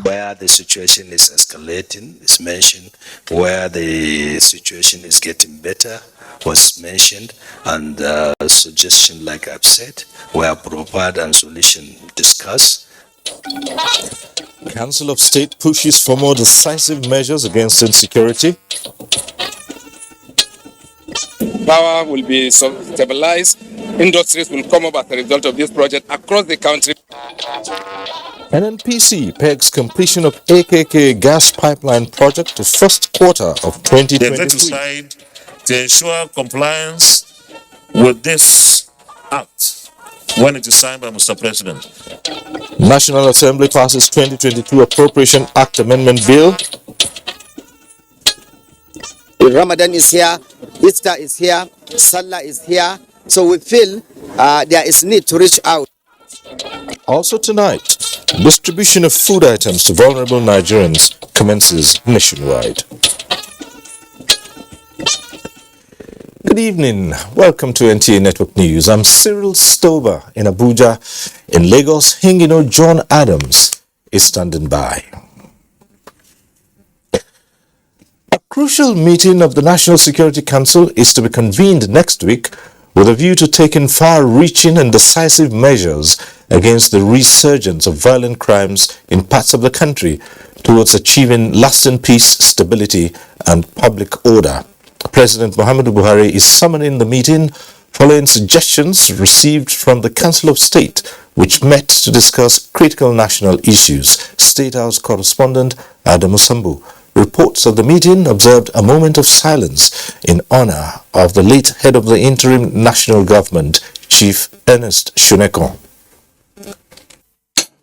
Where the situation is escalating is mentioned, where the situation is getting better was mentioned, and suggestion, like I've said, were proposed and solution discussed. Council of State pushes for more decisive measures against insecurity. Power will be stabilized. Industries will come up as a result of this project across the country. NNPC pegs completion of AKK gas pipeline project to first quarter of 2023. The executive side to ensure compliance with this act when it is signed by Mr. President. National Assembly passes 2022 Appropriation Act Amendment Bill. Ramadan is here, Easter is here, Salah is here, so we feel there is need to reach out. Also tonight, distribution of food items to vulnerable Nigerians commences nationwide. Good evening. Welcome to NTA Network News. I'm Cyril Stober in Abuja. In Lagos, Hingino John Adams is standing by. A crucial meeting of the National Security Council is to be convened next week with a view to taking far-reaching and decisive measures against the resurgence of violent crimes in parts of the country towards achieving lasting peace, stability, and public order. President Muhammadu Buhari is summoning the meeting following suggestions received from the Council of State, which met to discuss critical national issues. State House correspondent Adamu Sambu reports of the meeting observed a moment of silence in honor of the late head of the interim national government, Chief Ernest Shuneko.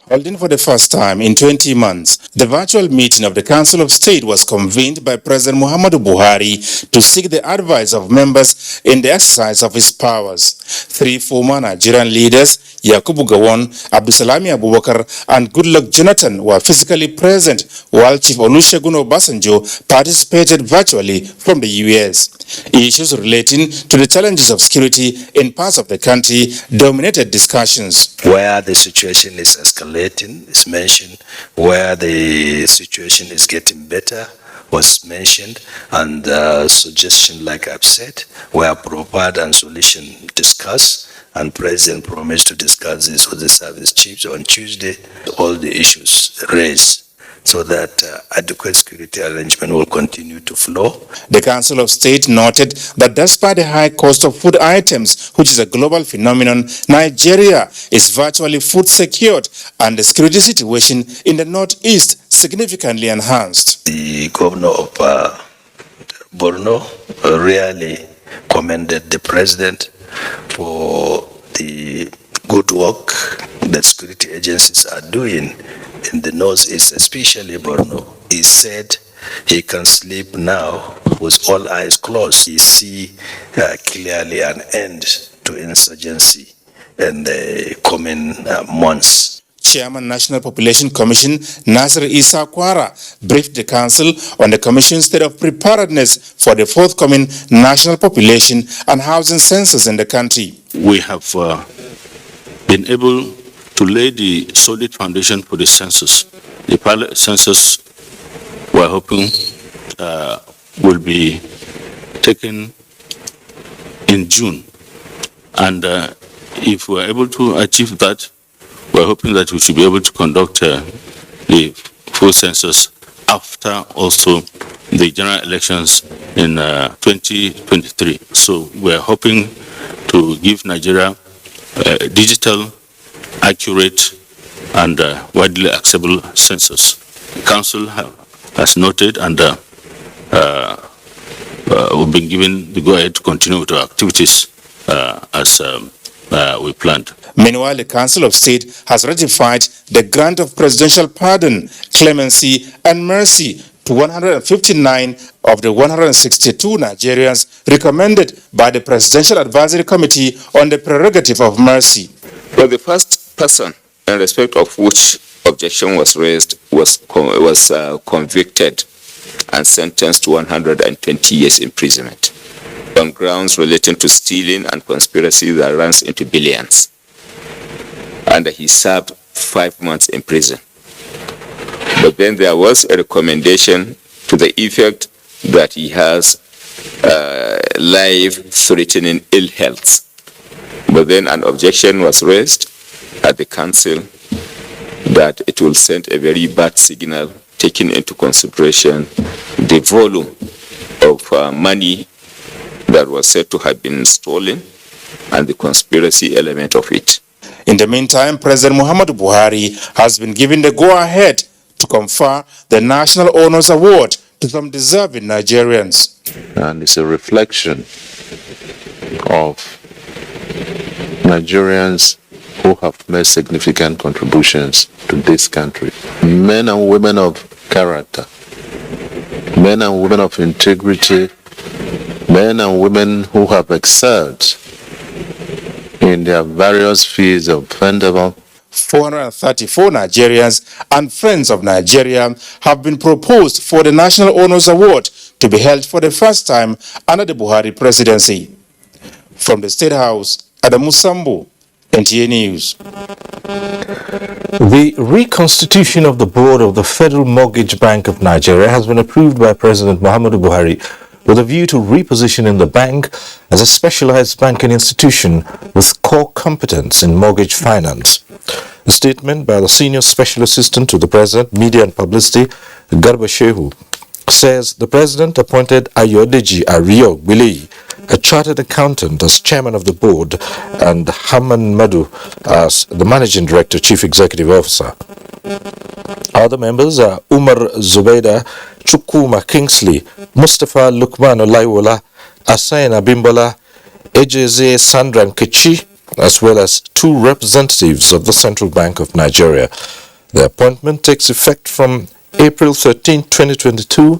Holding for the first time in 20 months, the virtual meeting of the Council of State was convened by President Muhammadu Buhari to seek the advice of members in the exercise of his powers. Three former Nigerian leaders, Yakubu Gowon, Abdusalami Abubakar, and Goodluck Jonathan were physically present, while Chief Olusegun Obasanjo participated virtually from the US. Issues relating to the challenges of security in parts of the country dominated discussions. Where the situation is escalating is mentioned, where the situation is getting better was mentioned, and suggestion, like I've said, were proposed and solution discussed, and President promised to discuss this with the service chiefs on Tuesday, all the issues raised, so that adequate security arrangement will continue to flow. The Council of State noted that despite the high cost of food items, which is a global phenomenon, Nigeria is virtually food secured and the security situation in the northeast significantly enhanced. The governor of Borno really commended the president for the good work that security agencies are doing in the northeast, especially Borno. He said he can sleep now with all eyes closed. He see clearly an end to insurgency in the coming months. Chairman National Population Commission Nasir Isa Kwara briefed the Council on the Commission's state of preparedness for the forthcoming national population and housing census in the country. We have been able to lay the solid foundation for the census. The pilot census, we're hoping, will be taken in June. And if we're able to achieve that, we're hoping that we should be able to conduct the full census after also the general elections in 2023. So we're hoping to give Nigeria a digital, accurate, and widely accessible census. The Council has noted, and we've been given the go-ahead to continue with our activities as we planned. Meanwhile, the Council of State has ratified the grant of presidential pardon, clemency, and mercy to 159 of the 162 Nigerians recommended by the Presidential Advisory Committee on the Prerogative of Mercy. Well, the first person in respect of which objection was raised was convicted and sentenced to 120 years imprisonment. on grounds relating to stealing and conspiracy that runs into billions. And he served 5 months in prison. But then there was a recommendation to the effect that he has life-threatening ill health. But then an objection was raised at the council that it will send a very bad signal, taking into consideration the volume of money that was said to have been stolen and the conspiracy element of it. In the meantime, President Muhammadu Buhari has been given the go-ahead to confer the National Honors Award to some deserving Nigerians. And it's a reflection of Nigerians who have made significant contributions to this country. Men and women of character, men and women of integrity, men and women who have excelled in their various fields of endeavor. 434 Nigerians and friends of Nigeria have been proposed for the National Honors Award to be held for the first time under the Buhari presidency. From the State House, Adamu Sambo, NTA News. The reconstitution of the board of the Federal Mortgage Bank of Nigeria has been approved by President Muhammadu Buhari with a view to repositioning the bank as a specialized banking institution with core competence in mortgage finance. A statement by the Senior Special Assistant to the President, Media and Publicity, Garba Shehu, says the President appointed Ayodeji Ariyogbile, a chartered accountant, as chairman of the board, and Haman Madu as the managing director, chief executive officer. Other members are Umar Zubaida, Chukuma Kingsley, Mustafa Lukman Olaiwola, Asain Abimbola, Ejeze Sandran Kichi, as well as 2 representatives of the Central Bank of Nigeria. The appointment takes effect from April 13, 2022,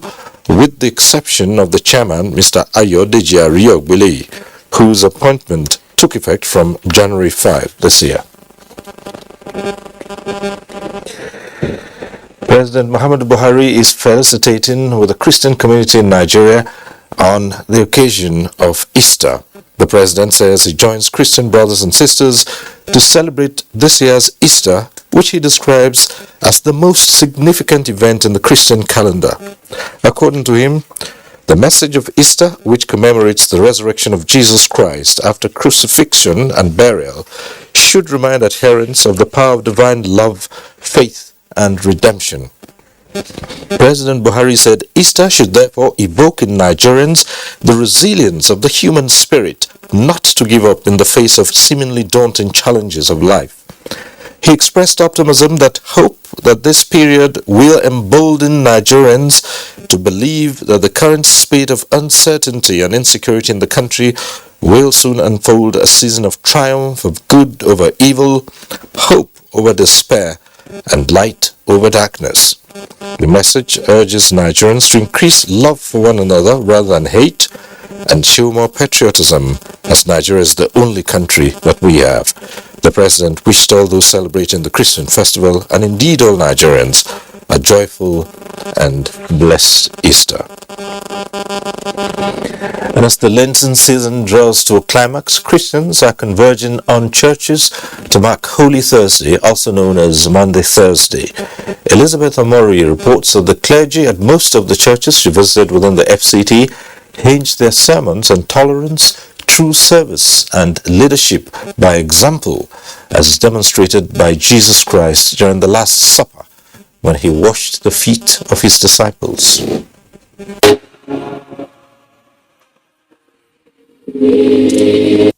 with the exception of the chairman, Mr. Ayodeji Ariyogbile, whose appointment took effect from January 5 this year. President Muhammadu Buhari is felicitating with the Christian community in Nigeria on the occasion of Easter. The President says he joins Christian brothers and sisters to celebrate this year's Easter, which he describes as the most significant event in the Christian calendar. According to him, the message of Easter, which commemorates the resurrection of Jesus Christ after crucifixion and burial, should remind adherents of the power of divine love, faith, and redemption. President Buhari said Easter should therefore evoke in Nigerians the resilience of the human spirit, not to give up in the face of seemingly daunting challenges of life. He expressed optimism that hope that this period will embolden Nigerians to believe that the current spate of uncertainty and insecurity in the country will soon unfold a season of triumph, of good over evil, hope over despair, and light over darkness. The message urges Nigerians to increase love for one another rather than hate, and show more patriotism, as Nigeria is the only country that we have. The President wished all those celebrating the Christian festival, and indeed all Nigerians, a joyful and blessed Easter. And as the Lenten season draws to a climax, Christians are converging on churches to mark Holy Thursday, also known as Maundy Thursday. Elizabeth Amori reports that the clergy at most of the churches she visited within the FCT hinged their sermons on tolerance, true service, and leadership by example, as demonstrated by Jesus Christ during the Last Supper, when he washed the feet of his disciples.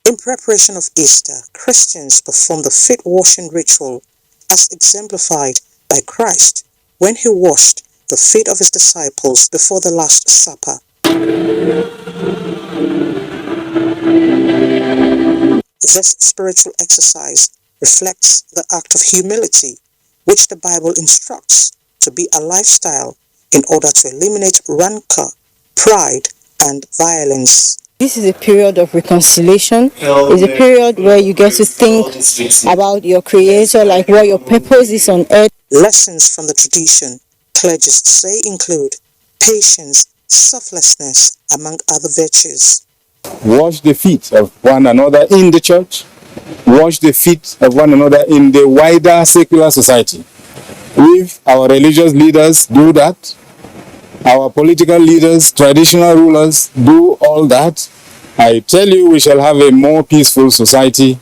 In preparation of Easter, Christians perform the feet washing ritual as exemplified by Christ when he washed the feet of his disciples before the Last Supper. This spiritual exercise reflects the act of humility, which the Bible instructs to be a lifestyle in order to eliminate rancor, pride, and violence. This is a period of reconciliation. It's a period where you get to think about your Creator, like what your purpose is on earth. Lessons from the tradition, clergists say, include patience, selflessness, among other virtues. wash the feet of one another in the church, wash the feet of one another in the wider secular society. If our religious leaders do that, our political leaders, traditional rulers do all that, I tell you, we shall have a more peaceful society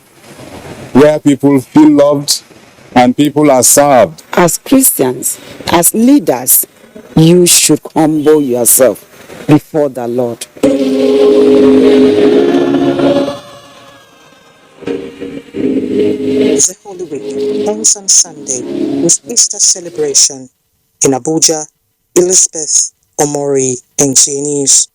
where people feel loved and people are served. As Christians, as leaders, you should humble yourself before the Lord. The Holy Week ends on Sunday with Easter celebration in Abuja. Elizabeth Omori, NTA News.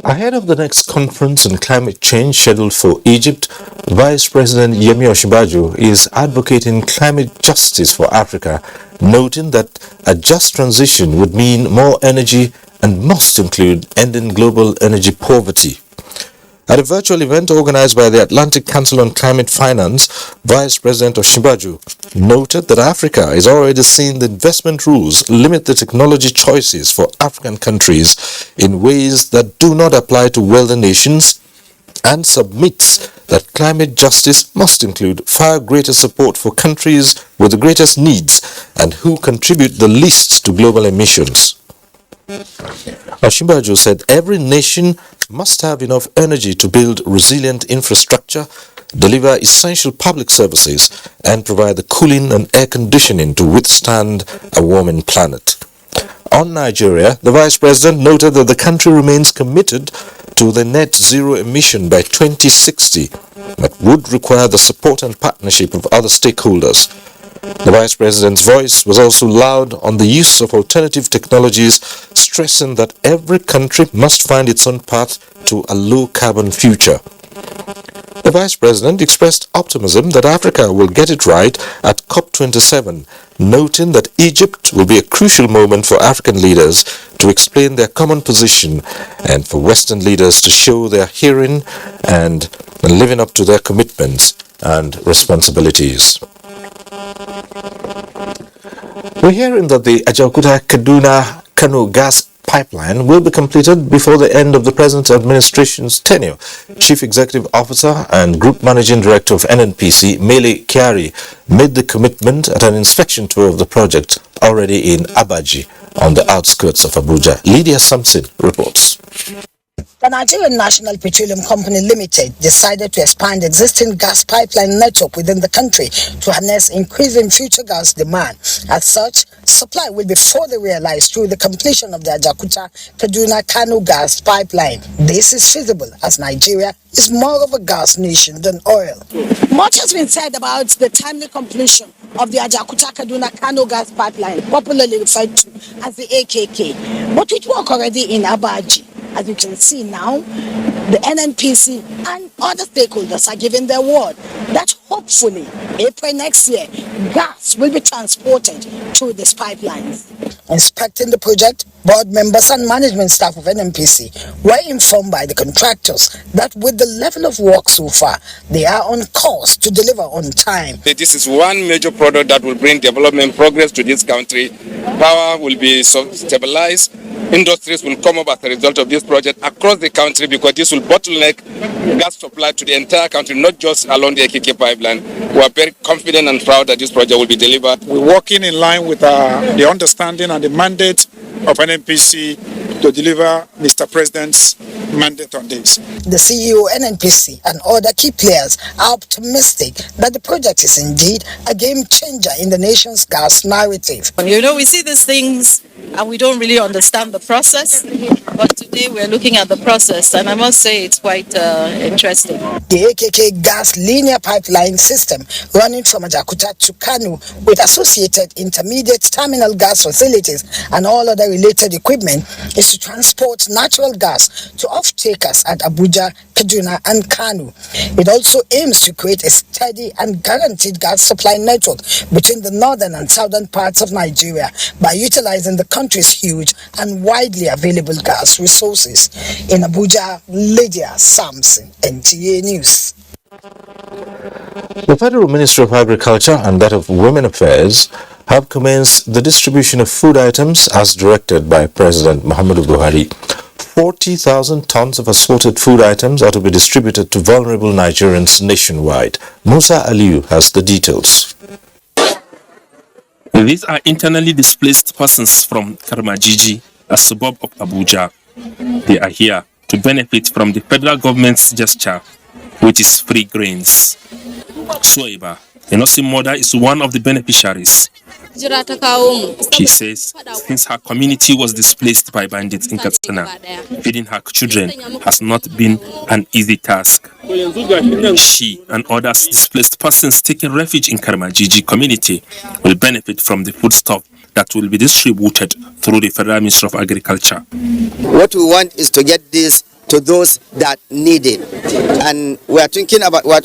Ahead of the next conference on climate change scheduled for Egypt, Vice President Yemi Osinbajo is advocating climate justice for Africa, noting that a just transition would mean more energy and must include ending global energy poverty. At a virtual event organized by the Atlantic Council on Climate Finance, Vice President Osinbajo noted that Africa is already seeing the investment rules limit the technology choices for African countries in ways that do not apply to wealthy nations, and submits that climate justice must include far greater support for countries with the greatest needs and who contribute the least to global emissions. Osinbajo said every nation must have enough energy to build resilient infrastructure, deliver essential public services, and provide the cooling and air conditioning to withstand a warming planet. On Nigeria, the Vice President noted that the country remains committed to the net zero emission by 2060, but would require the support and partnership of other stakeholders. The Vice President's voice was also loud on the use of alternative technologies, stressing that every country must find its own path to a low-carbon future. The Vice President expressed optimism that Africa will get it right at COP27, noting that Egypt will be a crucial moment for African leaders to explain their common position and for Western leaders to show their hearing and living up to their commitments and responsibilities. We're hearing that the Ajaokuta-Kaduna-Kano gas pipeline will be completed before the end of the present administration's tenure. Chief Executive Officer and Group Managing Director of NNPC, Mele Kyari, made the commitment at an inspection tour of the project already in Abaji, on the outskirts of Abuja. Lydia Sampson reports. The Nigerian National Petroleum Company Limited decided to expand existing gas pipeline network within the country to harness increasing future gas demand. As such, supply will be further realized through the completion of the Ajaokuta-Kaduna-Kano gas pipeline. This is feasible as Nigeria is more of a gas nation than oil. Much has been said about the timely completion of the Ajaokuta-Kaduna-Kano gas pipeline, popularly referred to as the AKK, but with work already in Abaji. As you can see now, the NNPC and other stakeholders are giving their word that hopefully April next year, gas will be transported through these pipelines. Inspecting the project, board members and management staff of NNPC were informed by the contractors that with the level of work so far, they are on course to deliver on time. This is one major product that will bring development progress to this country. Power will be stabilized. Industries will come up as a result of this project across the country because this will bottleneck gas supply to the entire country, not just along the AKK pipeline. We are very confident and proud that this project will be delivered. We're working in line with the understanding and the mandate of NNPC to deliver Mr. President's mandate on this. The CEO, NNPC, and other key players are optimistic that the project is indeed a game changer in the nation's gas narrative. You know, we see these things and we don't really understand the process, but today we're looking at the process and I must say it's quite interesting. The AKK gas linear pipeline system running from Ajaokuta to Kano with associated intermediate terminal gas facilities and all other related equipment is to transport natural gas to off-takers at Abuja, Kaduna and Kano. It also aims to create a steady and guaranteed gas supply network between the northern and southern parts of Nigeria by utilizing the country's huge and widely available gas resources. In Abuja, Lydia Sampson, NTA News. The Federal Ministry of Agriculture and that of Women Affairs have commenced the distribution of food items as directed by President Muhammadu Buhari. 40,000 tons of assorted food items are to be distributed to vulnerable Nigerians nationwide. Musa Aliyu has the details. These are internally displaced persons from Karmajiji, a suburb of Abuja. They are here to benefit from the federal government's gesture, which is free grains. Stober, a nursing mother, is one of the beneficiaries. She says since her community was displaced by bandits in Katsina, feeding her children has not been an easy task. She and others displaced persons taking refuge in Karmajiji community will benefit from the foodstuff that will be distributed through the Federal Ministry of Agriculture. What we want is to get this to those that need it. And we are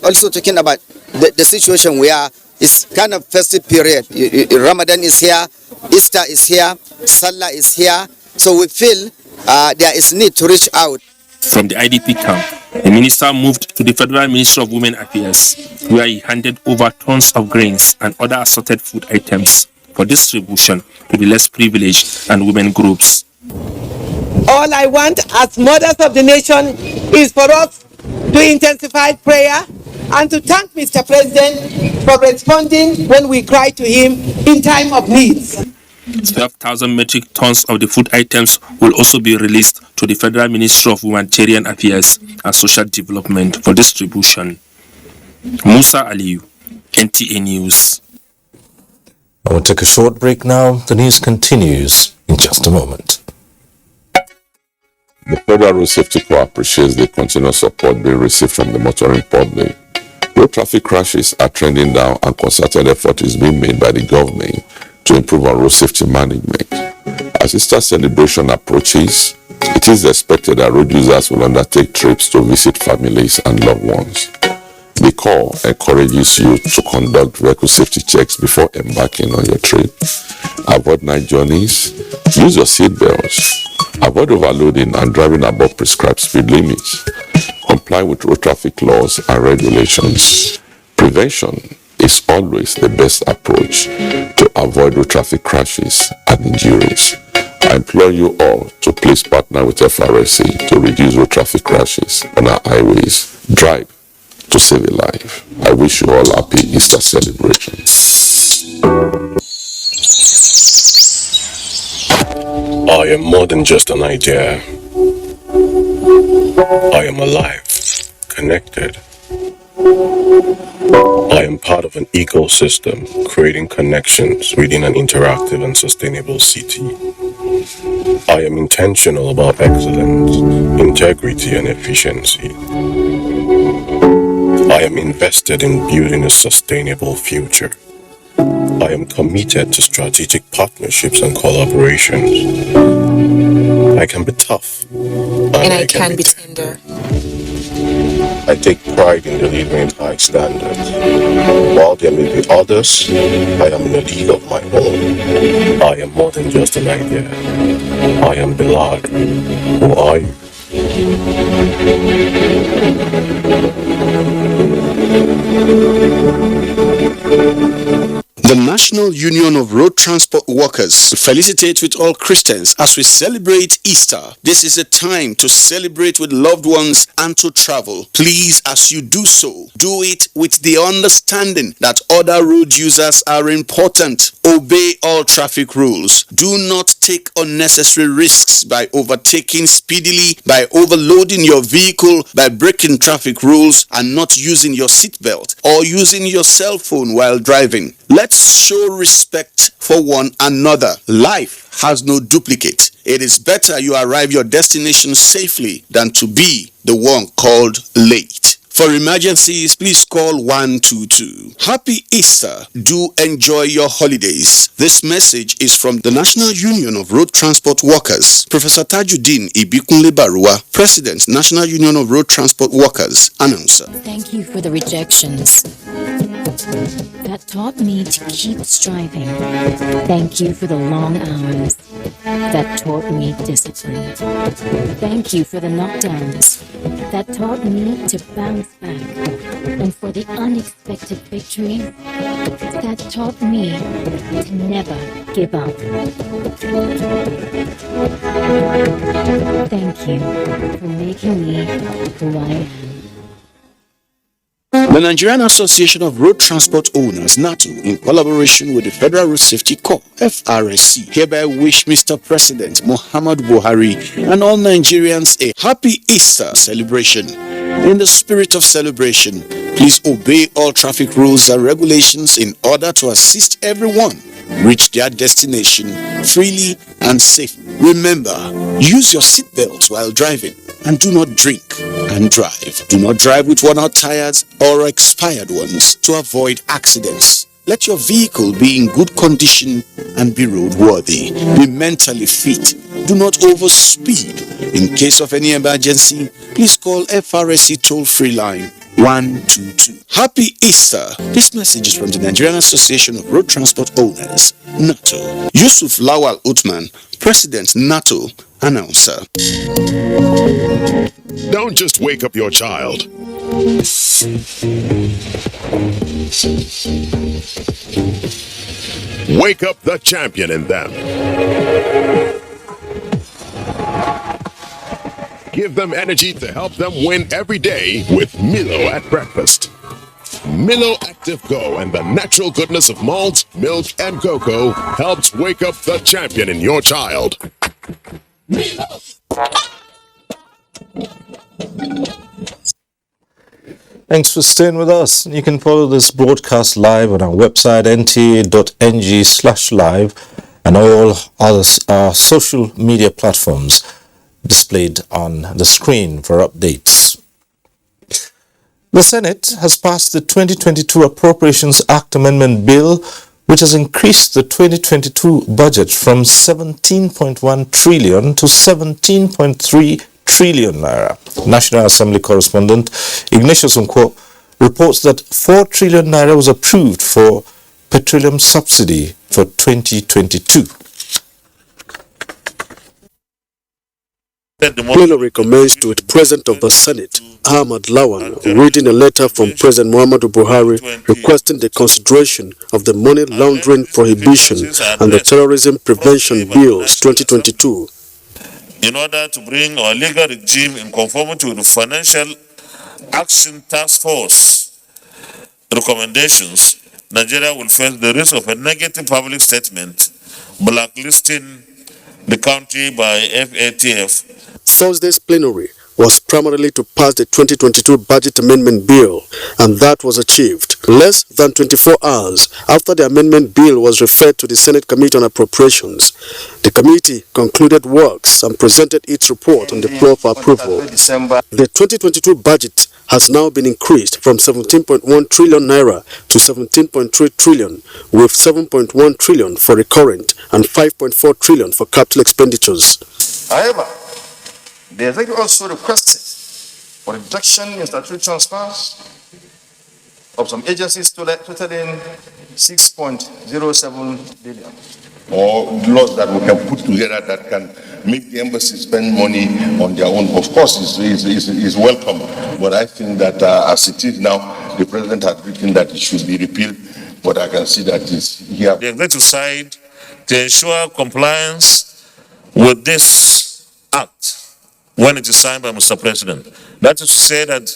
also talking about the situation we are. It's kind of festive period. Ramadan is here, Easter is here, Salah is here. So we feel there is need to reach out. From the IDP camp, the minister moved to the Federal Ministry of Women Affairs, where he handed over tons of grains and other assorted food items for distribution to the less privileged and women groups. All I want as mothers of the nation is for us to intensify prayer and to thank Mr. President for responding when we cry to him in time of need. 12,000 metric tons of the food items will also be released to the Federal Ministry of Humanitarian Affairs and Social Development for distribution. Musa Aliyu, NTA News. I will take a short break now. The news continues in just a moment. The Federal Road Safety Corps appreciates the continuous support being received from the motoring public. Road traffic crashes are trending down and concerted effort is being made by the government to improve on road safety management. As Easter celebration approaches, it is expected that road users will undertake trips to visit families and loved ones. The Corps encourages you to conduct vehicle safety checks before embarking on your trip. Avoid night journeys, use your seat belts, avoid overloading and driving above prescribed speed limits. Comply with road traffic laws and regulations. Prevention is always the best approach to avoid road traffic crashes and injuries. I implore you all to please partner with FRSC to reduce road traffic crashes on our highways. Drive to save a life. I wish you all happy Easter celebrations. I am more than just an idea. I am alive, connected. I am part of an ecosystem, creating connections within an interactive and sustainable city. I am intentional about excellence, integrity, and efficiency. I am invested in building a sustainable future. I am committed to strategic partnerships and collaborations. I can be tough. And I can be tender. I take pride in delivering high standards. While there may be others, I am in a league of my own. I am more than just an idea. I am Bilal. Who are you? The National Union of Road Transport Workers felicitate with all Christians as we celebrate Easter. This is a time to celebrate with loved ones and to travel. Please, as you do so, do it with the understanding that other road users are important. Obey all traffic rules. Do not take unnecessary risks by overtaking speedily, by overloading your vehicle, by breaking traffic rules and not using your seatbelt or using your cell phone while driving. Let's show respect for one another. Life has no duplicate. It is better you arrive your destination safely than to be the one called late. For emergencies, please call 122. Happy Easter. Do enjoy your holidays. This message is from the National Union of Road Transport Workers. Professor Tajuddin Ibikunle Barua, President, National Union of Road Transport Workers, announcer. Thank you for the rejections that taught me to keep striving. Thank you for the long hours that taught me discipline. Thank you for the knockdowns that taught me to bounce back, and for the unexpected victories that taught me to never give up. Thank you for making me who I am. The Nigerian Association of Road Transport Owners, NATO, in collaboration with the Federal Road Safety Corps, FRSC, hereby wish Mr. President Muhammadu Buhari and all Nigerians a happy Easter celebration. In the spirit of celebration, please obey all traffic rules and regulations in order to assist everyone reach their destination freely and safely. Remember, use your seatbelt while driving and do not drink and drive. Do not drive with worn-out tires or expired ones to avoid accidents. Let your vehicle be in good condition and be roadworthy. Be mentally fit. Do not overspeed. In case of any emergency, please call FRSC toll-free line 122. Happy Easter. This message is from the Nigerian Association of Road Transport Owners, NATO. Yusuf Lawal Uthman, President, NATO, announcer. Don't just wake up your child. Wake up the champion in them. Give them energy to help them win every day with Milo at breakfast. Milo Active Go and the natural goodness of malt, milk, and cocoa helps wake up the champion in your child. Milo. Thanks for staying with us. You can follow this broadcast live on our website nta.ng/live and all other social media platforms displayed on the screen for updates. The Senate has passed the 2022 Appropriations Act Amendment Bill, which has increased the 2022 budget from 17.1 trillion to 17.3 trillion naira. National Assembly correspondent Ignatius Nkwo reports that 4 trillion naira was approved for petroleum subsidy for 2022. Plenary commenced with President of the Senate, Ahmad Lawan, reading a letter from President Muhammadu Buhari requesting the consideration of the Money Laundering Prohibition and the Terrorism Prevention Bills 2022. In order to bring our legal regime in conformity with the Financial Action Task Force recommendations, Nigeria will face the risk of a negative public statement blacklisting the country by FATF. Thursday's plenary was primarily to pass the 2022 Budget Amendment Bill, and that was achieved less than 24 hours after the amendment bill was referred to the Senate Committee on Appropriations. The committee concluded works and presented its report on the floor for approval. The 2022 budget has now been increased from 17.1 trillion naira to 17.3 trillion, with 7.1 trillion for recurrent and 5.4 trillion for capital expenditures. However, the executive also requested for reduction in statutory transfers of some agencies totaling 6.07 billion. Or laws that we can put together that can make the embassy spend money on their own, of course, is welcome. But I think that as it is now, the president had written that it should be repealed. But I can see that it's here. The executive side to ensure compliance with this act when it is signed by Mr. President. That is to say that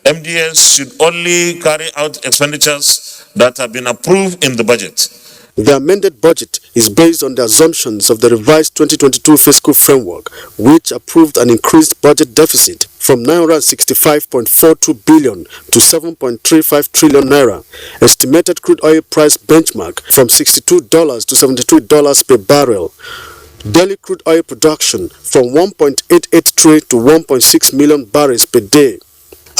MDS should only carry out expenditures that have been approved in the budget. The amended budget is based on the assumptions of the revised 2022 fiscal framework, which approved an increased budget deficit from 965.42 billion to 7.35 trillion naira, estimated crude oil price benchmark from $62 to $73 per barrel, daily crude oil production from 1.883 to 1.6 million barrels per day,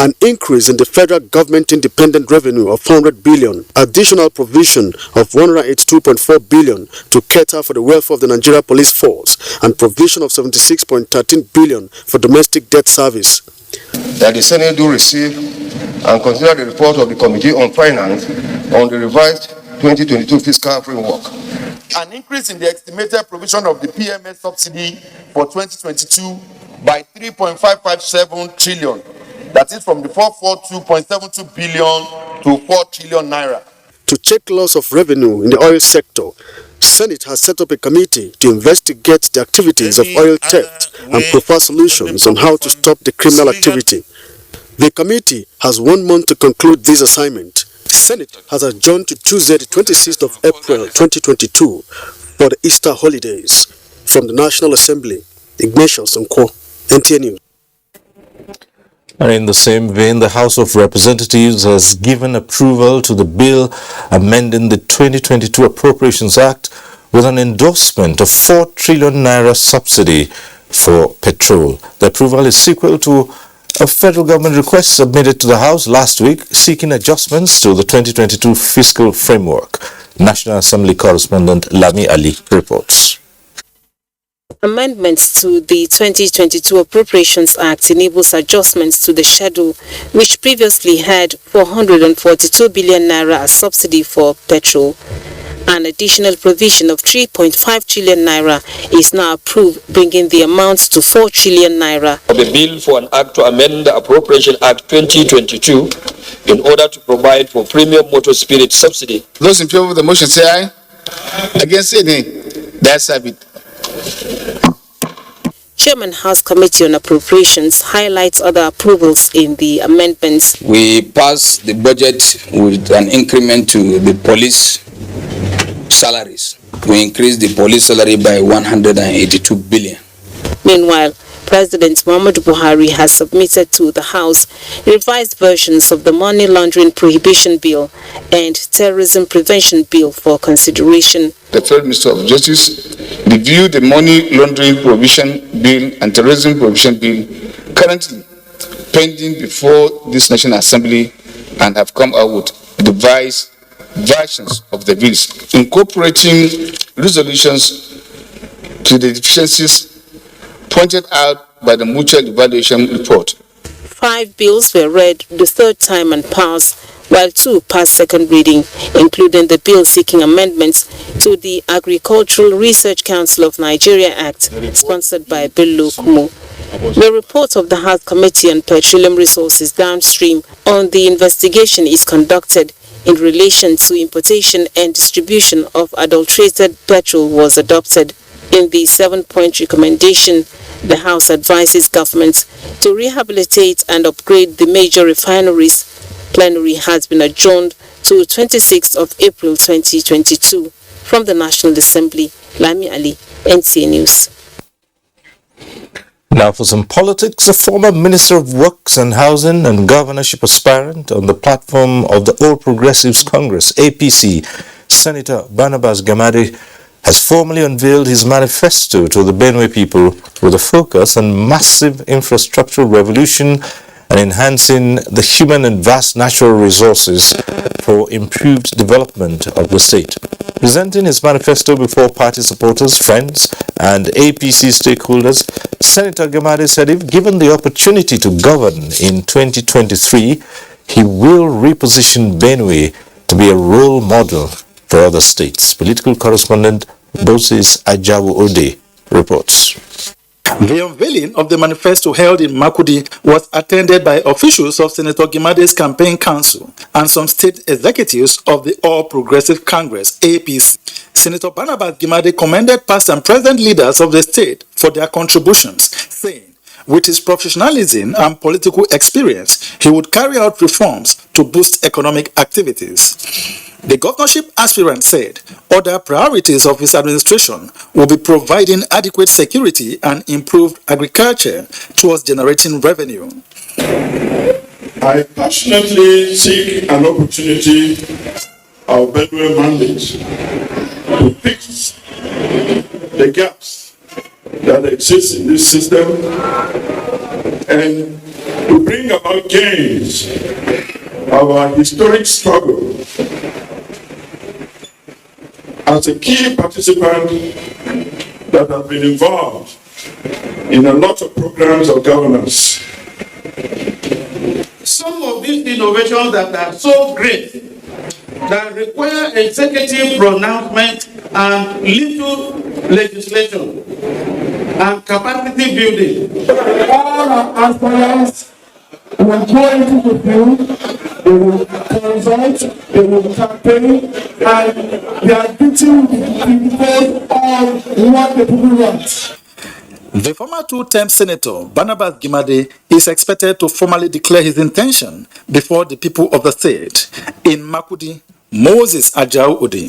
an increase in the federal government independent revenue of 100 billion, additional provision of 182.4 billion to cater for the welfare of the Nigeria Police Force, and provision of 76.13 billion for domestic debt service. That the Senate do receive and consider the report of the Committee on Finance on the revised 2022 fiscal framework. An increase in the estimated provision of the PMS subsidy for 2022 by 3.557 trillion. That is from the 442.72 billion to 4 trillion naira. To check loss of revenue in the oil sector, Senate has set up a committee to investigate the activities of oil theft and profile solutions on how to stop the criminal activity. The committee has 1 month to conclude this assignment. Senate has adjourned to Tuesday, the 26th of April 2022 for the Easter holidays. From the National Assembly, Ignatius Nko, NTA News. And in the same vein, the House of Representatives has given approval to the bill amending the 2022 Appropriations Act with an endorsement of 4 trillion naira subsidy for petrol. The approval is sequel to a federal government request submitted to the House last week seeking adjustments to the 2022 fiscal framework. National Assembly correspondent Lami Ali reports. Amendments to the 2022 Appropriations Act enables adjustments to the schedule, which previously had 442 billion naira as subsidy for petrol. An additional provision of 3.5 trillion naira is now approved, bringing the amount to 4 trillion naira. The bill for an act to amend the Appropriation Act 2022 in order to provide for premium motor spirit subsidy. Those in favor of the motion say aye. Against say nay. That's it. Chairman House Committee on Appropriations highlights other approvals in the amendments. We passed the budget with an increment to the police salaries. We increased the police salary by 182 billion. Meanwhile, President Muhammadu Buhari has submitted to the House revised versions of the Money Laundering Prohibition Bill and Terrorism Prevention Bill for consideration. The Federal Minister of Justice reviewed the Money Laundering Prohibition Bill and Terrorism Prohibition Bill currently pending before this National Assembly and have come out with revised versions of the bills, incorporating resolutions to the deficiencies pointed out by the Mutual Evaluation Report. 5 bills were read the third time and passed, while 2 passed second reading, including the bill seeking amendments to the Agricultural Research Council of Nigeria Act, sponsored by Bello Kumo. The report of the House Committee on Petroleum Resources downstream on the investigation is conducted in relation to importation and distribution of adulterated petrol was adopted. In the 7-point recommendation, the House advises government to rehabilitate and upgrade the major refineries. Plenary has been adjourned to 26th of April 2022. From the National Assembly, Lami Ali, NTA News. Now for some politics, a former Minister of Works and Housing and governorship aspirant on the platform of the All Progressives Congress, APC, Senator Barnabas Gamadi, has formally unveiled his manifesto to the Benue people with a focus on massive infrastructural revolution and enhancing the human and vast natural resources for improved development of the state. Presenting his manifesto before party supporters, friends, and APC stakeholders, Senator Gamadi said if given the opportunity to govern in 2023, he will reposition Benue to be a role model for other states. Political correspondent Moses Ajawu Ode reports. The unveiling of the manifesto held in Makudi was attended by officials of Senator Gamadi's campaign council and some state executives of the All Progressive Congress, APC. Senator Barnabas Gamadi commended past and present leaders of the state for their contributions, saying, with his professionalism and political experience, he would carry out reforms to boost economic activities. The governorship aspirant said other priorities of his administration will be providing adequate security and improved agriculture towards generating revenue. I passionately seek an opportunity of Benue mandate to fix the gaps that exist in this system and to bring about gains of our historic struggle. As a key participant that has been involved in a lot of programs of governance. Some of these innovations that are so great that require executive pronouncement and little legislation and capacity building. All our aspirants will go into the field they will consult, they will campaign, and their duty will be based on what the people want. The former two-term Senator Barnabas Gimade is expected to formally declare his intention before the people of the state. In Makudi, Moses Ajao Odi,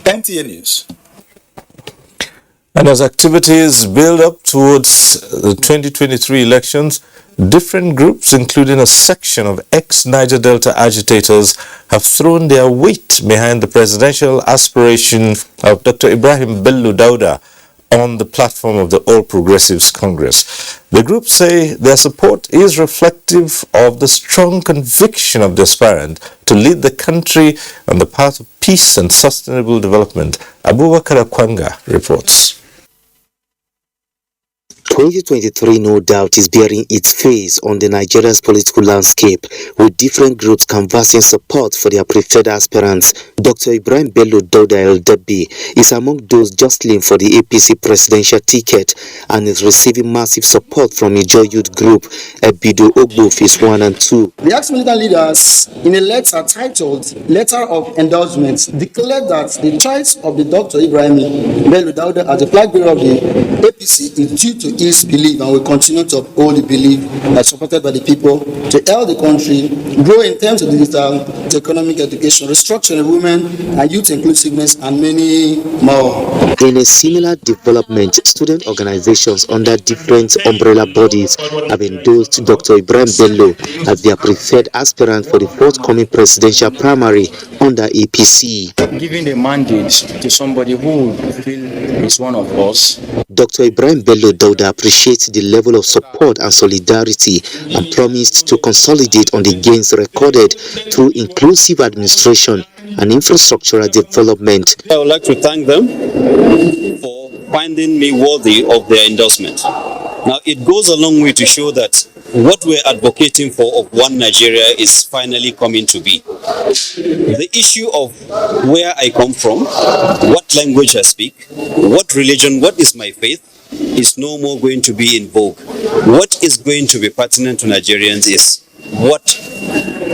NTA News. And as activities build up towards the 2023 elections, different groups, including a section of ex-Niger Delta agitators, have thrown their weight behind the presidential aspiration of Dr. Ibrahim Bello Dauda on the platform of the All Progressives Congress. The groups say their support is reflective of the strong conviction of the aspirant to lead the country on the path of peace and sustainable development. Abubakar Akwanga reports. 2023 no doubt is bearing its face on the Nigeria's political landscape, with different groups canvassing support for their preferred aspirants. Dr. Ibrahim Bello Dauda El-Dabbi is among those jostling for the APC presidential ticket and is receiving massive support from Ijaw youth group Ebido Ogbo Phase 1 and 2. The ex-militant leaders, in a letter titled Letter of Endorsement, declared that the choice of the Dr. Ibrahim Bello Dauda as the flag bearer of the APC is due to his belief and will continue to uphold the belief that's supported by the people to help the country grow in terms of digital, economic education, restructuring of women and youth inclusiveness, and many more. In a similar development, student organizations under different umbrella bodies have endorsed Dr. Ibrahim Bello as their preferred aspirant for the forthcoming presidential primary under APC. Giving the mandate to somebody who feel is one of us. Dr. Ibrahim Bello Dauda appreciates the level of support and solidarity and promised to consolidate on the gains recorded through inclusive administration and infrastructural development. I would like to thank them for finding me worthy of their endorsement. Now, it goes a long way to show that what we're advocating for of one Nigeria is finally coming to be. The issue of where I come from, what language I speak, what religion, what is my faith, is no more going to be in vogue. What is going to be pertinent to Nigerians is what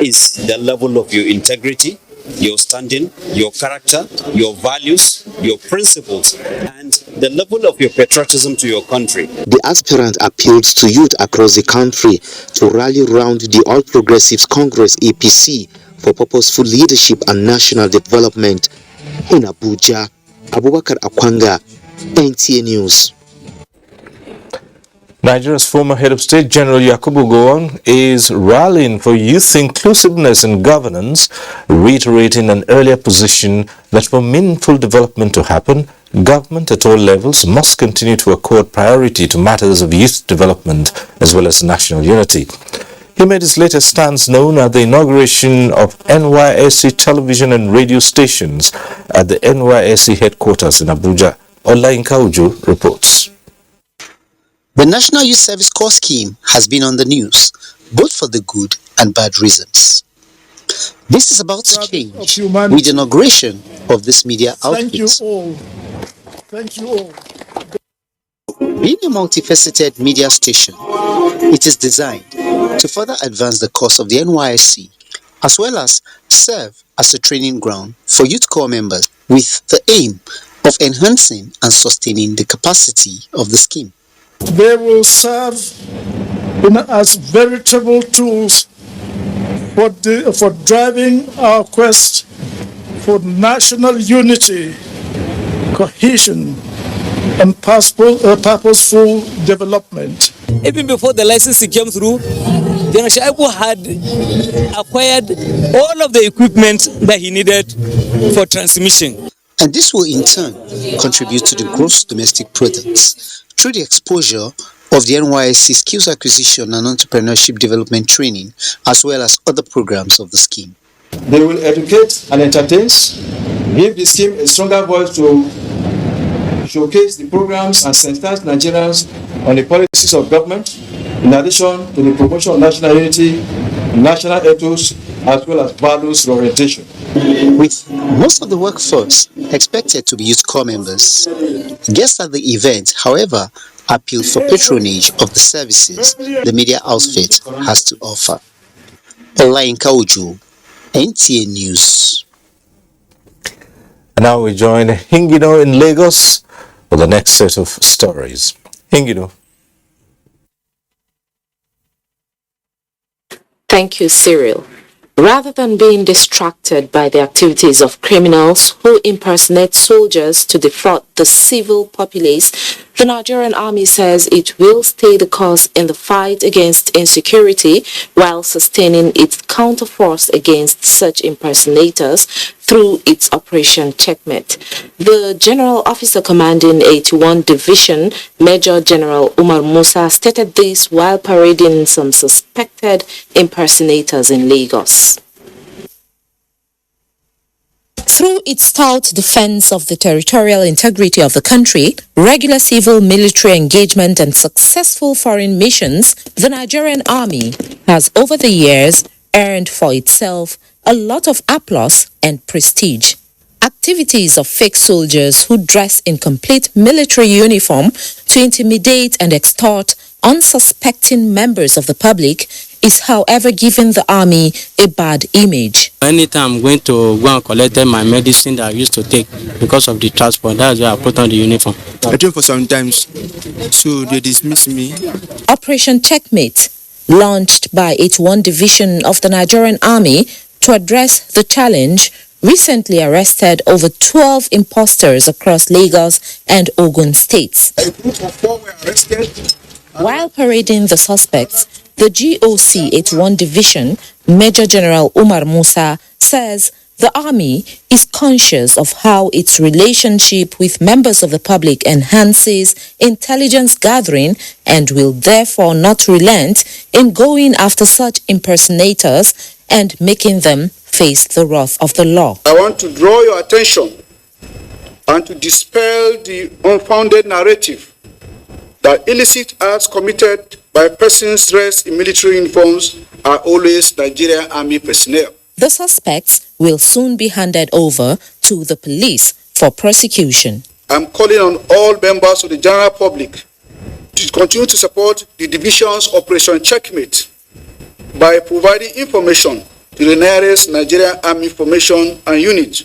is the level of your integrity, your standing, your character, your values, your principles, and the level of your patriotism to your country. The aspirant appealed to youth across the country to rally around the All Progressives Congress APC for purposeful leadership and national development. In Abuja, Abubakar Akwanga, NTA News. Nigeria's former head of state, General Yakubu Gowon, is rallying for youth inclusiveness and governance, reiterating an earlier position that for meaningful development to happen, government at all levels must continue to accord priority to matters of youth development as well as national unity. He made his latest stance known at the inauguration of NYSC television and radio stations at the NYSC headquarters in Abuja. Olayinka Uju reports. The National Youth Service Corps scheme has been on the news, both for the good and bad reasons. This is about to change with the inauguration of this media outfit. Thank you all. Thank you all. Being a multifaceted media station, it is designed to further advance the cause of the NYSC, as well as serve as a training ground for youth corps members with the aim of enhancing and sustaining the capacity of the scheme. They will serve as veritable tools for driving our quest for national unity, cohesion, and purposeful development. Even before the licensing came through, General Shaibu had acquired all of the equipment that he needed for transmission. And this will in turn contribute to the gross domestic products through the exposure of the NYSC skills acquisition and entrepreneurship development training, as well as other programs of the scheme. They will educate and entertain, give the scheme a stronger voice to showcase the programs and sensitize Nigerians on the policies of government, in addition to the promotion of national unity, national ethos, as well as values orientation. With most of the workforce expected to be youth corps members, guests at the event, however, appealed for patronage of the services the media outfit has to offer. Olayinka Uju, NTA News. And now we join Hingino in Lagos for the next set of stories. Hingino. Thank you, Cyril. Rather than being distracted by the activities of criminals who impersonate soldiers to defraud the civil populace, the Nigerian Army says it will stay the course in the fight against insecurity while sustaining its counterforce against such impersonators through its Operation Checkmate. The General Officer commanding 81 Division, Major General Umar Musa, stated this while parading some suspected impersonators in Lagos. Through its stout defense of the territorial integrity of the country, regular civil military engagement and successful foreign missions, the Nigerian Army has over the years earned for itself a lot of applause and prestige. Activities of fake soldiers who dress in complete military uniform to intimidate and extort unsuspecting members of the public is, however, giving the army a bad image. Anytime I'm going to go and collect my medicine that I used to take because of the transport, that's why I put on the uniform. I train for some times, so they dismiss me. Operation Checkmate, launched by 81 Division of the Nigerian Army to address the challenge, recently arrested over 12 imposters across Lagos and Ogun states. A group of 4 were arrested. While parading the suspects, the GOC 81 Division, Major General Umar Musa, says the Army is conscious of how its relationship with members of the public enhances intelligence gathering and will therefore not relent in going after such impersonators and making them face the wrath of the law. I want to draw your attention and to dispel the unfounded narrative that illicit acts committed by persons dressed in military uniforms are always Nigerian Army personnel. The suspects will soon be handed over to the police for prosecution. I'm calling on all members of the general public to continue to support the division's Operation Checkmate by providing information to the nearest Nigerian Army formation and unit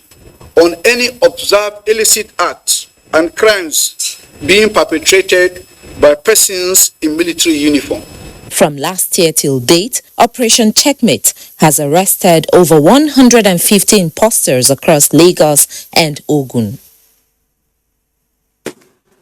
on any observed illicit acts and crimes being perpetrated by persons in military uniform. From last year till date, Operation Checkmate has arrested over 115 imposters across Lagos and Ogun.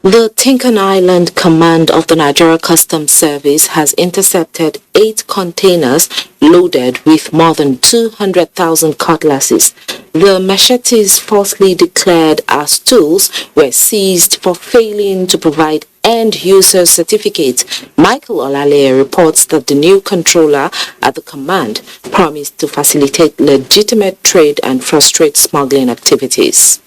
The Tinkan Island Command of the Nigeria Customs Service has intercepted 8 containers loaded with more than 200,000 cutlasses. The machetes falsely declared as tools were seized for failing to provide end-user certificates. Michael Olale reports that the new controller at the command promised to facilitate legitimate trade and frustrate smuggling activities.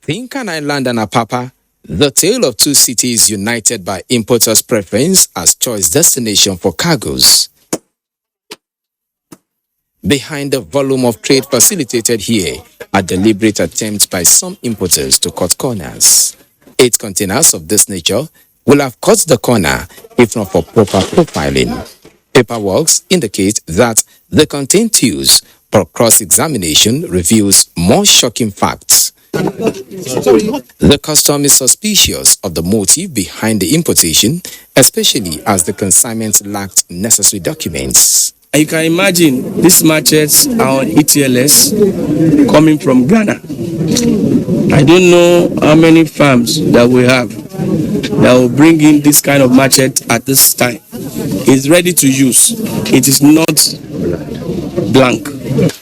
Tinkan Island and Apapa, the tale of two cities united by importers' preference as choice destination for cargoes. Behind the volume of trade facilitated here are deliberate attempts by some importers to cut corners. 8 containers of this nature will have cut the corner if not for proper profiling. Paperwork indicates that they contain tools, but cross-examination reveals more shocking facts. The custom is suspicious of the motive behind the importation, especially as the consignment lacked necessary documents. You can imagine these machetes are on ETLS coming from Ghana. I don't know how many farms that we have that will bring in this kind of machete at this time. It's ready to use. It is not blank.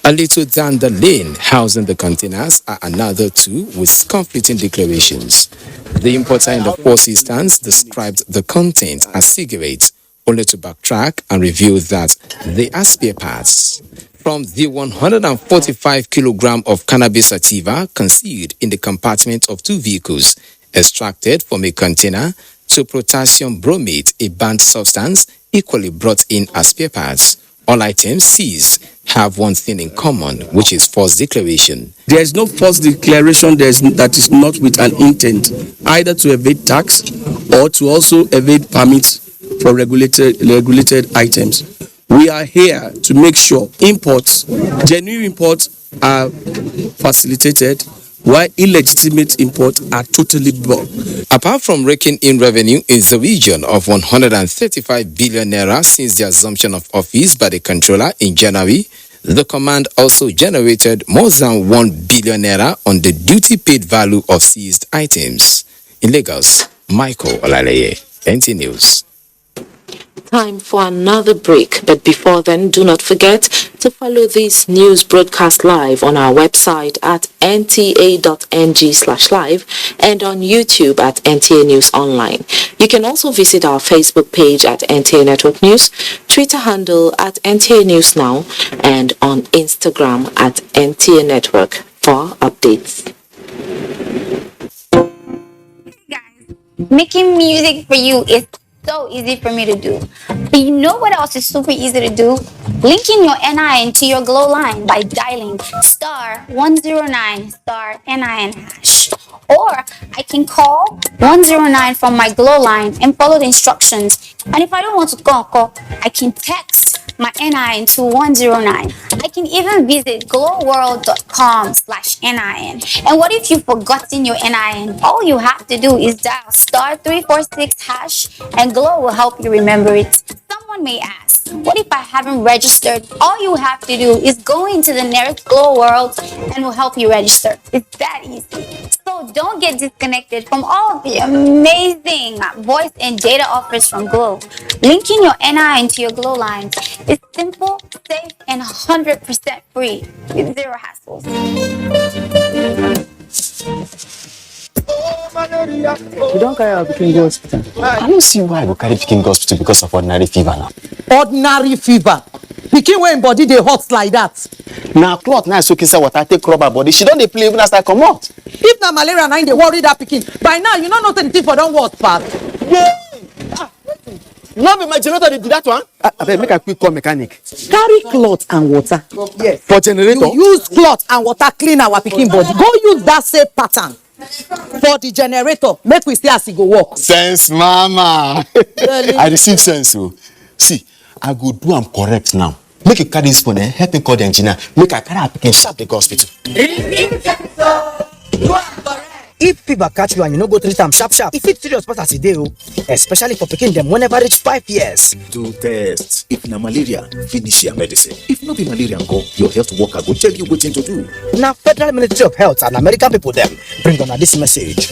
A little down the lane, housing the containers, are another 2 with conflicting declarations. The importer in the 4C stands described the content as cigarettes, only to backtrack and reveal that they are spare parts. From the 145 kilogram of cannabis sativa concealed in the compartment of 2 vehicles, extracted from a container, to potassium bromate, a banned substance equally brought in as spare parts. All items seized have one thing in common, which is false declaration. There is no false declaration that is not with an intent, either to evade tax or to also evade permits for regulated items. We we are here to make sure genuine imports are facilitated, while illegitimate imports are totally blocked. Apart from raking in revenue in the region of 135 billion naira since the assumption of office by the controller in January, the command also generated more than 1 billion naira on the duty-paid value of seized items. In Lagos, Michael Olaleye, NT News. Time for another break, but before then, do not forget to follow this news broadcast live on our website at nta.ng/live and on YouTube at NTA News Online. You can also visit our Facebook page at NTA Network News, Twitter handle at NTA News Now, and on Instagram at NTA Network for updates. Making music for you is so easy for me to do. But you know what else is super easy to do? Linking your NIN to your Glow line by dialing *109*NIN#. Or I can call 109 from my Glow line and follow the instructions. And if I don't want to call, I can text my NIN to 109. I can even visit glowworld.com/NIN. And what if you've forgotten your NIN? All you have to do is dial *346# and Glow will help you remember it. Someone may ask, what if I haven't registered? All you have to do is go into the nearest Glow World and we'll help you register. It's that easy. So don't get disconnected from all of the amazing voice and data offers from Glow. Linking your NIN to your Glow lines is simple, safe, and 100% free with zero hassles. You don't carry our pikin go hospital. I don't see why I go carry pikin go hospital because of ordinary fever now. Ordinary fever? Pikin wey im body dey hot like that. Na cloth na soak inside water take rub her body. She don dey play even as I comot. If na malaria na im dey worry that pikin, by now you no know say the thing for don worse pass. No be my generator dey do that one. Abeg make I quick call mechanic. Carry cloth and water. Yes. For generator? You use cloth and water clean our pikin body. Go use that same pattern for the generator. Make we see as e go work. Sense mama. I receive sense o. See, I go do am correct now. Make you carry this phone and help me call the engineer. Make I carry her pikin sharp dey go hospital. If fever catch you and you no go treat am sharp, e fit serious pass as e dey o. Especially for pikin dem wey never reach 5 years. Do test. If na malaria, finish your medicine. If no be malaria, go, your health worker go tell you wetin to do. Na Federal Ministry of Health and American people dem bring una this message.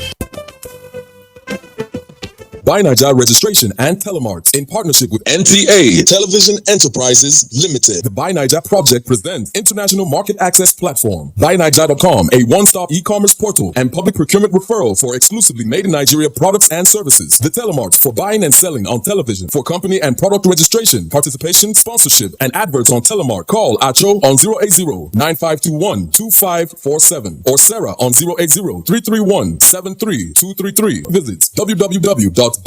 Buy Naija Registration and Telemarks in partnership with NTA Television Enterprises Limited. The Buy Naija project presents International Market Access Platform. BuyNaija.com, a one-stop e-commerce portal and public procurement referral for exclusively made in Nigeria products and services. The Telemarks for buying and selling on television for company and product registration, participation, sponsorship, and adverts on Telemark. Call Acho on 080-9521-2547 or Sarah on 080-331-73233. Visit www.buynaija.com or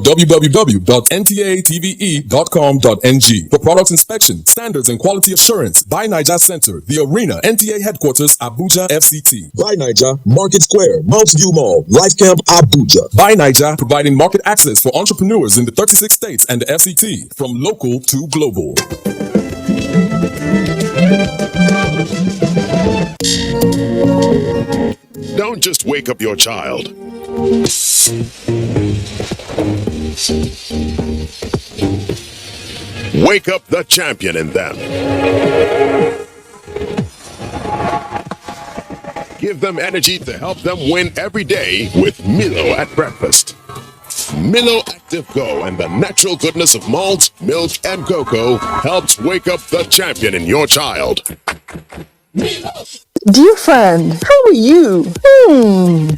www.ntatve.com.ng. For products inspection, standards, and quality assurance, Buy Naija Center, The Arena, NTA Headquarters, Abuja, FCT. Buy Naija, Market Square, Mount View Mall, Life Camp, Abuja. Buy Naija, providing market access for entrepreneurs in the 36 states and the FCT, from local to global. Don't just wake up your child. Wake up the champion in them. Give them energy to help them win every day with Milo at breakfast. Milo Active Go and the natural goodness of malt, milk, and cocoa helps wake up the champion in your child. Milo. Dear friend, how are you?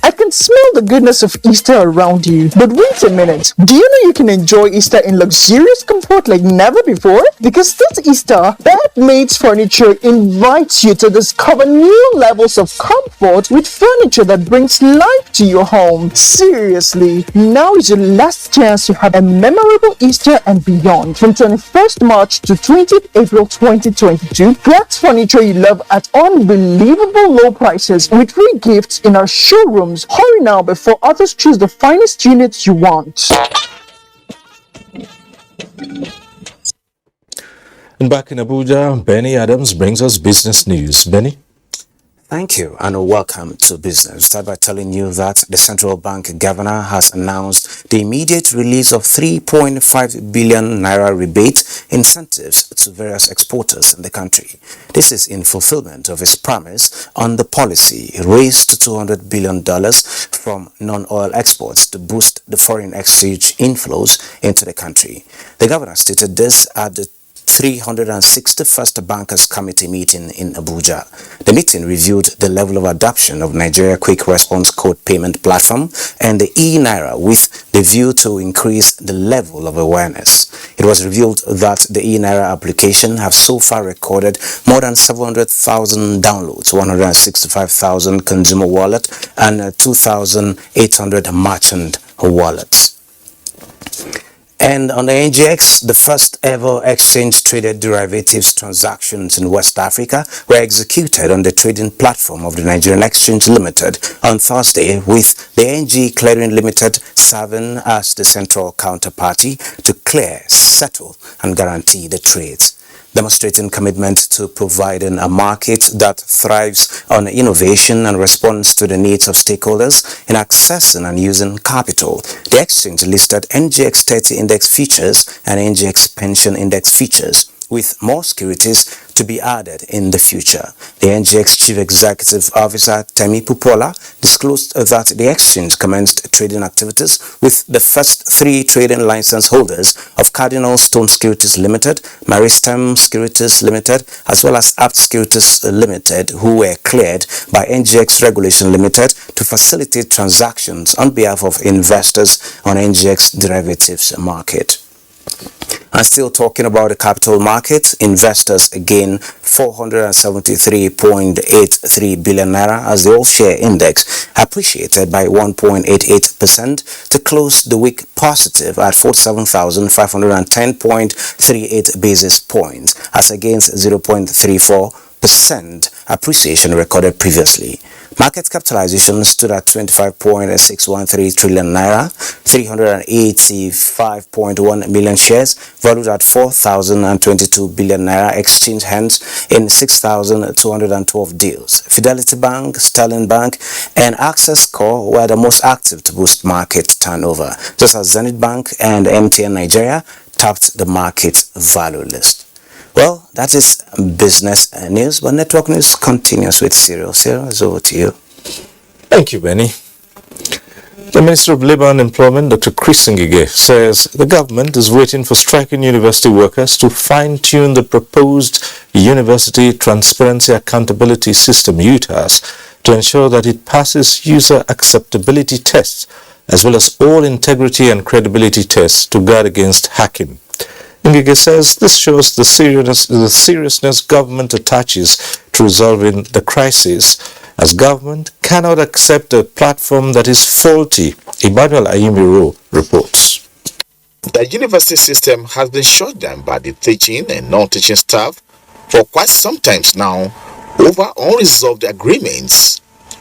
I can smell the goodness of Easter around you. But wait a minute. Do you know you can enjoy Easter in luxurious comfort like never before? Because this Easter, Bedmates Furniture invites you to discover new levels of comfort with furniture that brings life to your home. Seriously, now is your last chance to have a memorable Easter and beyond. From 21st March to 20th April 2022, get furniture you love at unbelievable low prices with free gifts in our showrooms. Hurry now before others choose the finest units you want. And back in Abuja, Benny Adams brings us business news. Benny? Thank you and welcome to business. Start by telling you that the central bank governor has announced the immediate release of 3.5 billion naira rebate incentives to various exporters in the country. This is in fulfillment of his promise on the policy raised to $200 billion from non-oil exports to boost the foreign exchange inflows into the country. The governor stated this at the 361st Bankers Committee meeting in Abuja. The meeting reviewed the level of adoption of Nigeria Quick Response Code Payment Platform and the e-Naira with the view to increase the level of awareness. It was revealed that the e-Naira application have so far recorded more than 700,000 downloads, 165,000 consumer wallet and 2,800 merchant wallets. And on the NGX, the first ever exchange-traded derivatives transactions in West Africa were executed on the trading platform of the Nigerian Exchange Limited on Thursday, with the NG Clearing Limited serving as the central counterparty to clear, settle, and guarantee the trades, demonstrating commitment to providing a market that thrives on innovation and responds to the needs of stakeholders in accessing and using capital. The exchange listed NGX 30 index features and NGX pension index features, with more securities to be added in the future. The NGX Chief Executive Officer Temi Pupola disclosed that the exchange commenced trading activities with the first 3 trading license holders of Cardinal Stone Securities Limited, Maristem Securities Limited, as well as Apt Securities Limited, who were cleared by NGX Regulation Limited to facilitate transactions on behalf of investors on NGX derivatives market. And still talking about the capital market, investors gain 473.83 billion naira as the all-share index appreciated by 1.88% to close the week positive at 47,510.38 basis points, as against 0.34% appreciation recorded previously. Market capitalization stood at 25.613 trillion naira, 385.1 million shares, valued at 4,022 billion naira, exchanged hands in 6,212 deals. Fidelity Bank, Sterling Bank, and Access Corp were the most active to boost market turnover, just as Zenith Bank and MTN Nigeria topped the market value list. Well, that is business news, but network news continues with Cyril. Cyril, it's over to you. Thank you, Benny. The Minister of Labour and Employment, Dr. Chris Ngige, says the government is waiting for striking university workers to fine-tune the proposed University Transparency Accountability System, UTAS, to ensure that it passes user acceptability tests as well as all integrity and credibility tests to guard against hacking. Ngige says this shows the seriousness government attaches to resolving the crisis, as government cannot accept a platform that is faulty. Emmanuel Ayimiro reports. The university system has been shut down by the teaching and non-teaching staff for quite some time now over unresolved agreements.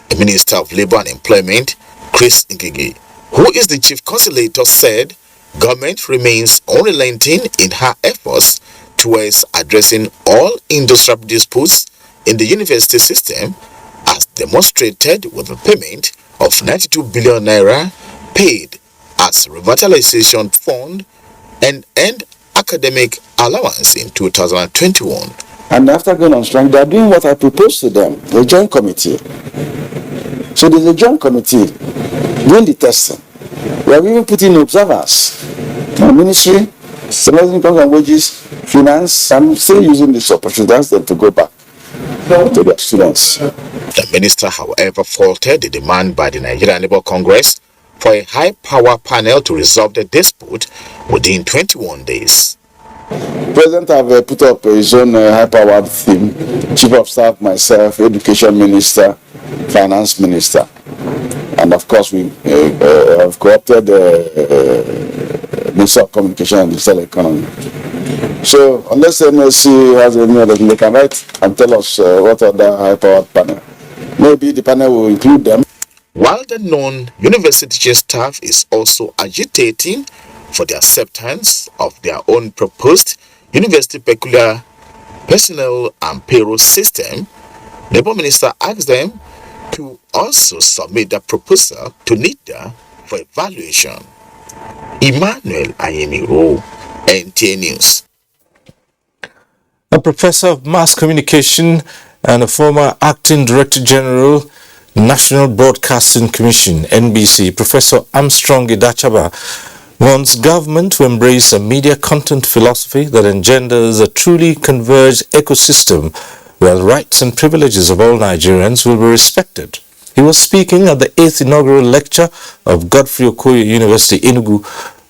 The Minister of Labour and Employment, Chris Ngige, who is the Chief Conciliator, said government remains unrelenting in her efforts towards addressing all industrial disputes in the university system, as demonstrated with the payment of 92 billion naira paid as revitalization fund and end academic allowance in 2021. And after going on strike, they are doing what I proposed to them, the joint committee. So there's a joint committee doing the testing. We have even put in observers. The ministry, Service Income and Wages, Finance, I'm still using this opportunity to ask them to go back to their students. The minister, however, faulted the demand by the Nigerian Labour Congress for a high-power panel to resolve the dispute within 21 days. President have put up his own high-powered team, Chief of Staff, myself, Education Minister, Finance Minister. And of course, we have co-opted the Minister of Communication and Digital Economy. So, unless NSC has any other thing, they can write and tell us what other high-powered panel. Maybe the panel will include them. While the non-university teaching staff is also agitating for the acceptance of their own proposed University Peculiar Personnel and Payroll System, Labour Minister asked them to also submit the proposal to NIDA for evaluation. Emmanuel Ayemiro, NTA News. A professor of mass communication and a former acting director general, National Broadcasting Commission, NBC, Professor Armstrong Idachaba, wants government to embrace a media content philosophy that engenders a truly converged ecosystem where the rights and privileges of all Nigerians will be respected. He was speaking at the 8th inaugural lecture of Godfrey Okoye University, Enugu,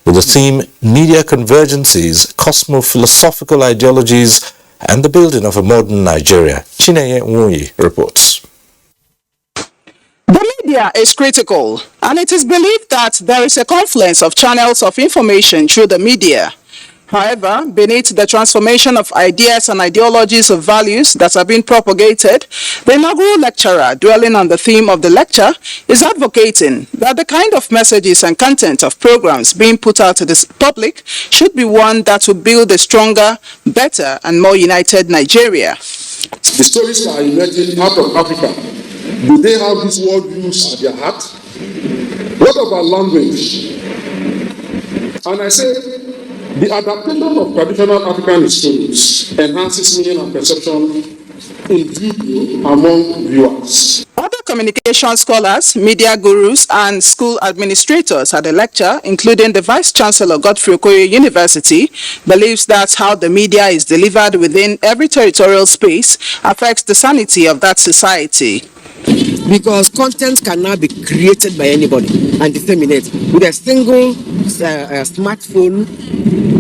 with the theme Media Convergencies, Cosmo-Philosophical Ideologies, and the Building of a Modern Nigeria. Chineye Nwunyi reports. The media is critical, and it is believed that there is a confluence of channels of information through the media. However, beneath the transformation of ideas and ideologies of values that are being propagated, the inaugural lecturer, dwelling on the theme of the lecture, is advocating that the kind of messages and content of programs being put out to the public should be one that will build a stronger, better, and more united Nigeria. The stories that are emerging out of Africa, do they have this world views at their heart? What about language? And I say, the adaptation of traditional African stories enhances meaning and perception in video among viewers. Other communication scholars, media gurus, and school administrators at the lecture, including the Vice Chancellor Godfrey Okoye University, believes that how the media is delivered within every territorial space affects the sanity of that society. Because content cannot be created by anybody and disseminate. With a single smartphone,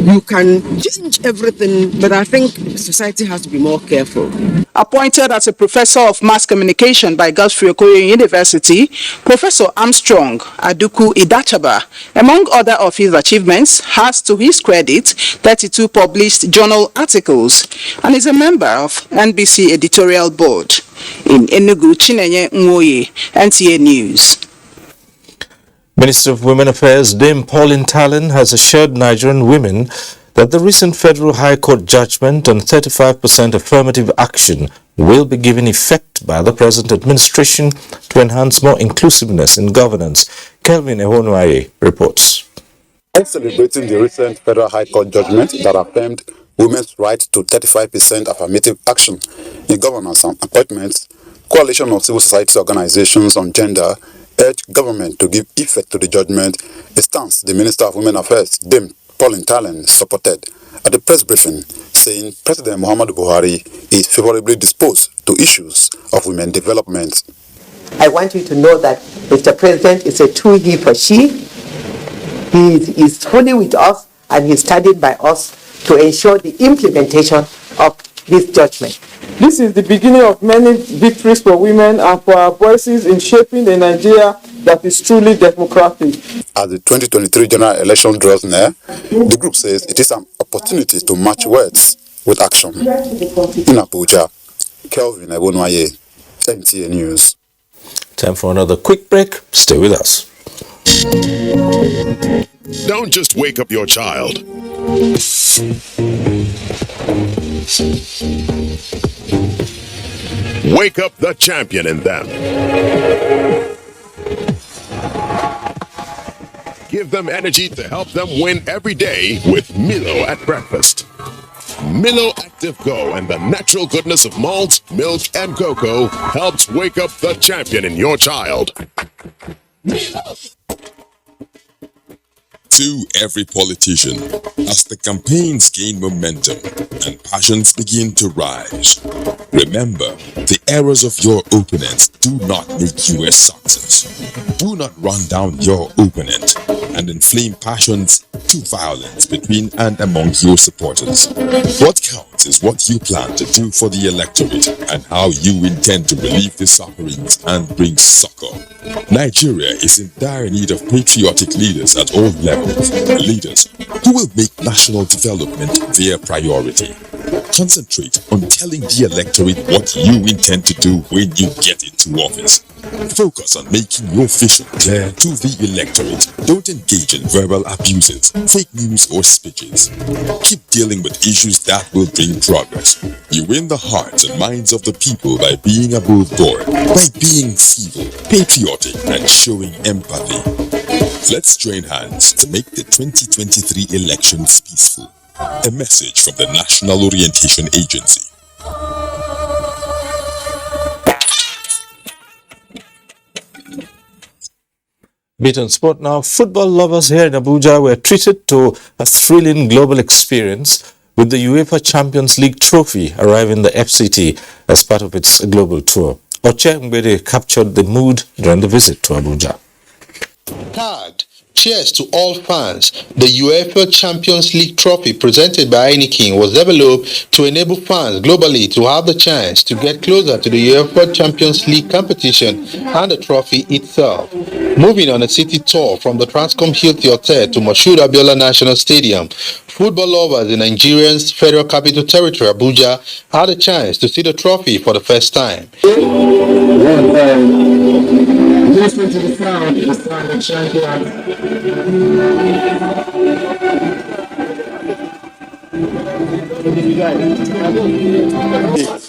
you can change everything, but I think society has to be more careful. Appointed as a professor of mass communication by Godfrey Okoye University, Professor Armstrong Aduku Idachaba, among other of his achievements, has to his credit 32 published journal articles and is a member of NBC editorial board. In Enugu, Chineye Nwunyi, NTA News. Minister of Women Affairs Dame Pauline Tallen has assured Nigerian women that the recent Federal High Court judgment on 35% affirmative action will be given effect by the present administration to enhance more inclusiveness in governance. Kelvin Ehonwaye reports. In celebrating the recent Federal High Court judgment that affirmed women's right to 35% affirmative action in governance and appointments, Coalition of Civil Society Organizations on Gender urged government to give effect to the judgment, a stance the Minister of Women Affairs, Dame Pauline Tallen, supported at the press briefing, saying President Muhammadu Buhari is favorably disposed to issues of women development. I want you to know that Mr. President is a true he for she. He is fully with us and he is standing by us to ensure the implementation of this judgment. This is the beginning of many victories for women and for our voices in shaping a Nigeria that is truly democratic. As the 2023 general election draws near, the group says it is an opportunity to match words with action. In Abuja, Kelvin Ehonwaye, NTA News. Time for another quick break. Stay with us. Don't just wake up your child. Wake up the champion in them. Give them energy to help them win every day with Milo at breakfast. Milo Active Go and the natural goodness of malt, milk, and cocoa helps wake up the champion in your child. Milo. To every politician, as the campaigns gain momentum and passions begin to rise, remember, the errors of your opponents do not make you a success. Do not run down your opponent and inflame passions to violence between and among your supporters. What counts is what you plan to do for the electorate and how you intend to relieve the sufferings and bring succor. Nigeria is in dire need of patriotic leaders at all levels, leaders who will make national development their priority. Concentrate on telling the electorate what you intend to do when you get into office. Focus on making your vision clear to the electorate. Don't engage in verbal abuses, fake news, or speeches. Keep dealing with issues that will bring progress. You win the hearts and minds of the people by being above board, by being civil, patriotic, and showing empathy. Let's join hands to make the 2023 elections peaceful. A message from the National Orientation Agency. Bit on sport now. Football lovers here in Abuja were treated to a thrilling global experience with the UEFA Champions League trophy arriving the FCT as part of its global tour. Oche Mbede captured the mood during the visit to Abuja. Tagged, cheers to all fans. The UEFA Champions League trophy presented by Heineken was developed to enable fans globally to have the chance to get closer to the UEFA Champions League competition and the trophy itself. Moving on a city tour from the Transcom Hilton Hotel to Moshood Abiola National Stadium, football lovers in Nigeria's Federal Capital Territory, Abuja, had a chance to see the trophy for the first time. Listening to the sound is the sound of champions.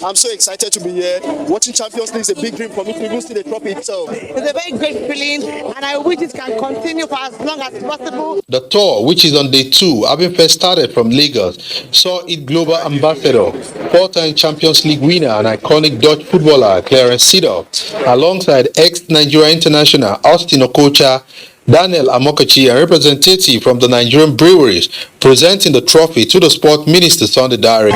I'm so excited to be here. Watching Champions League is a big dream for me to even see the trophy itself. It's a very great feeling, and I wish it can continue for as long as possible. The tour, which is on day 2, having first started from Lagos, saw its global ambassador, 4-time Champions League winner and iconic Dutch footballer Clarence Seedorf, alongside ex-Nigeria international Austin Okocha, Daniel Amokachi, a representative from the Nigerian breweries, presenting the trophy to the sport minister Sunday Dare.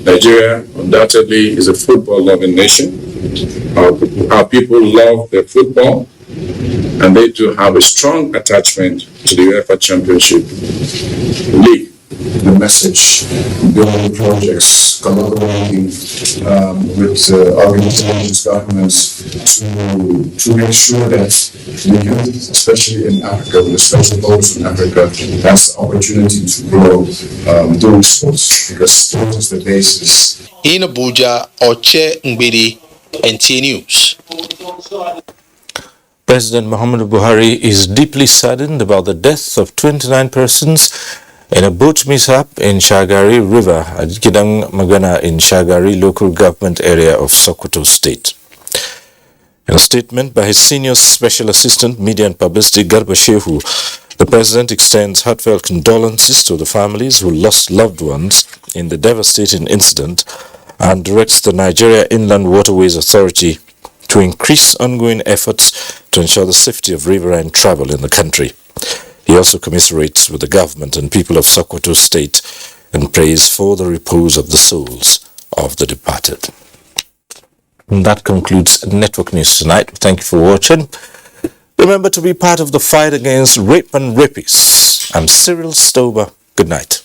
Nigeria undoubtedly is a football-loving nation. Our people love their football, and they do have a strong attachment to the UEFA Championship League. The message, building projects, collaborating with organizations, governments to make sure that the youth, especially in Africa, with especially those in Africa, has the opportunity to grow doing sports, because sport is the basis. In Abuja, Oche Mbede, NT News. President Muhammadu Buhari is deeply saddened about the death of 29 persons in a boat mishap in Shagari River at Gidang Magana in Shagari local government area of Sokoto State. In a statement by his senior special assistant media and publicity Garba Shehu, the president extends heartfelt condolences to the families who lost loved ones in the devastating incident and directs the Nigeria Inland Waterways Authority to increase ongoing efforts to ensure the safety of riverine travel in the country. He also commiserates with the government and people of Sokoto State and prays for the repose of the souls of the departed. And that concludes Network News tonight. Thank you for watching. Remember to be part of the fight against rape and rapists. I'm Cyril Stober. Good night.